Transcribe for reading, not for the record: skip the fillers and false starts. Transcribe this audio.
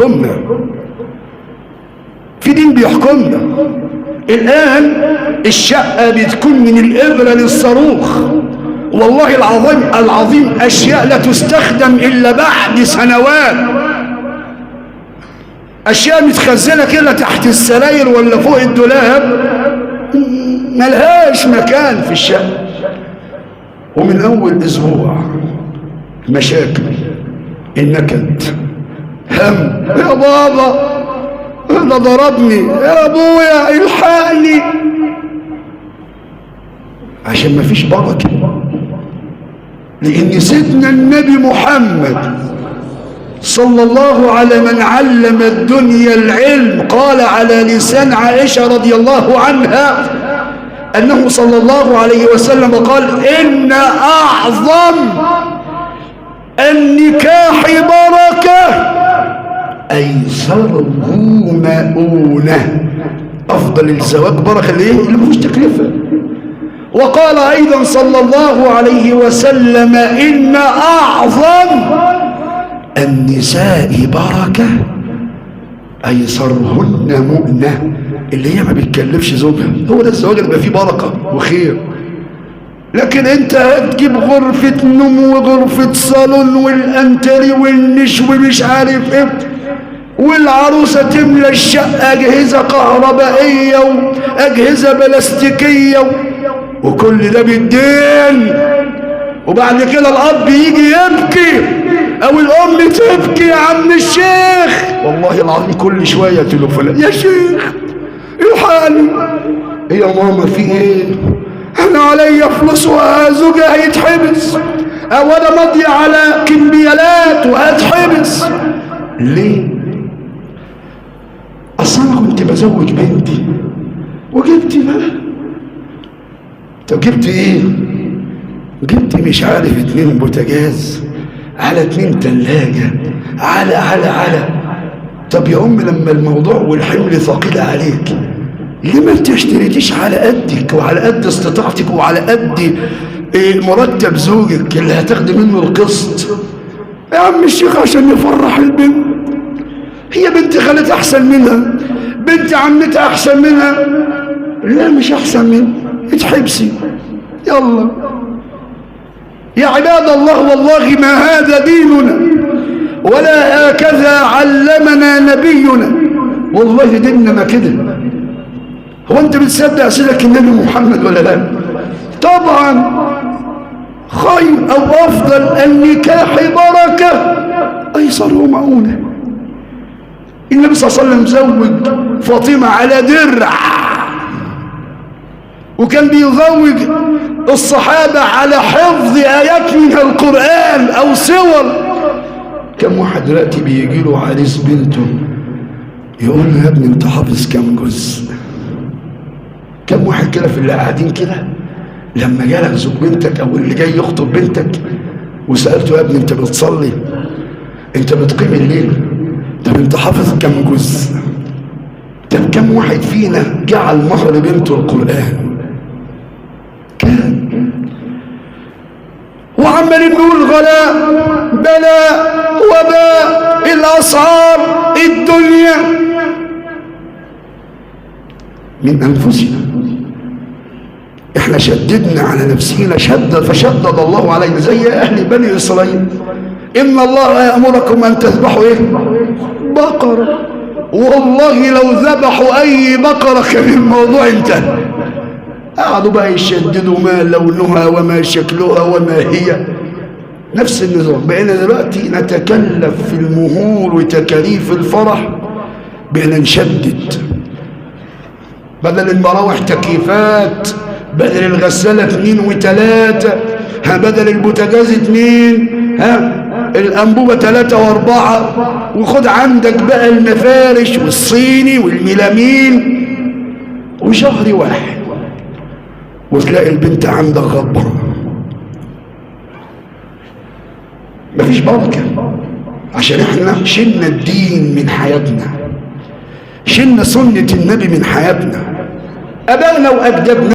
بيحكمنا، في دين بيحكمنا. الآن الشقة بتكون من الإبرة للصاروخ، والله العظيم أشياء لا تستخدم إلا بعد سنوات، أشياء متخزنة كده تحت السراير ولا فوق الدولاب ملهاش مكان في الشقة. ومن أول أسبوع مشاكل، النكد، هم، يا بابا ده ضربني، يا ابويا الحقني، عشان ما فيش بركة. لأن سيدنا النبي محمد صلى الله على من علم الدنيا العلم قال على لسان عائشة رضي الله عنها أنه صلى الله عليه وسلم قال: إن أعظم النكاح بركة أيسره مؤونة. أفضل الزواج بركة اللي مفيش تكلفة. وقال أيضا صلى الله عليه وسلم: إن أعظم النساء بركة أيسرهن مؤنة، اللي هي ما بتكلفش زوجها. هو ده الزواج اللي بقى فيه بركة وخير. لكن انت هتجيب غرفة نوم وغرفة صالون والانتري والنش ومش عارف ايه، والعروسة تملى الشقة أجهزة كهربائية وأجهزة بلاستيكية وكل ده بالدين. وبعد كده الأب يجي يبكي أو الأم تبكي يا عم الشيخ، والله العظيم كل شوية تليفون: يا شيخ الحقني، يا ماما في إيه؟ أنا عليا فلوس وزوجي هيتحبس، أو أنا ماضي على كمبيالات وهتحبس. ليه؟ أصل أنا كنت بزوج بنتي وجبت بقى. طب جبت إيه؟ جبت مش عارف 2 بوتاجاز على 2 تلاجة على. طب يا أم لما الموضوع والحمل ثقيل عليك ليه ما تشتريتيش على قدك وعلى قد استطاعتك وعلى قد مرتب زوجك اللي هتاخدي منه القسط؟ يا عم الشيخ عشان يفرح البنت. هي بنت خالتها احسن منها؟ بنت عمتها احسن منها؟ لا مش احسن منها، اتحبسي يلا. يا عباد الله والله ما هذا ديننا ولا هكذا علمنا نبينا، والله ديننا ما كده. هو انت بتصدق سيدك النبي محمد ولا لا؟ طبعا خير او افضل النكاح بركة ايسره مؤونة. النبي صلى الله عليه وسلم زوج فاطمة على درع، وكان بيزوج الصحابة على حفظ آيات من القرآن أو سور. كم واحد دلوقتي بيجي له عريس بنته يقول له: يا ابني انت حافظ كم جزء؟ كم واحد كده في اللي قاعدين كده لما جالك زوج بنتك أو اللي جاي يخطب بنتك وسألته: يا ابني انت بتصلي؟ انت بتقيم الليل؟ طب انت حافظ كم جزء؟ طب كم واحد فينا جعل مهر بنته القرآن؟ كان وعمالين نقول غلاء بلاء وباء الأسعار الدنيا من أنفسنا. احنا شددنا على نفسنا فشدد الله علينا زي أهل بني إسرائيل: إن الله يأمركم أن تذبحوا إيه؟ بقرة. والله لو ذبحوا أي بقرة كان الموضوع انتهى. قعدوا بقى يشددوا ما لونها وما شكلها وما هي، نفس النظام. بقينا دلوقتي نتكلف في المهور وتكاليف الفرح، بقينا نشدد. بدل المراوح تكييفات، بدل الغسالة 2 و3، بدل البوتاجاز 2، الأنبوبة 3 و4، وخد عندك بقى المفارش والصيني والميلامين، وشهر واحد وتلاقي البنت عندك غضبة. مفيش بركة، عشان احنا شلنا الدين من حياتنا، شلنا سنة النبي من حياتنا. أبائنا وأجدادنا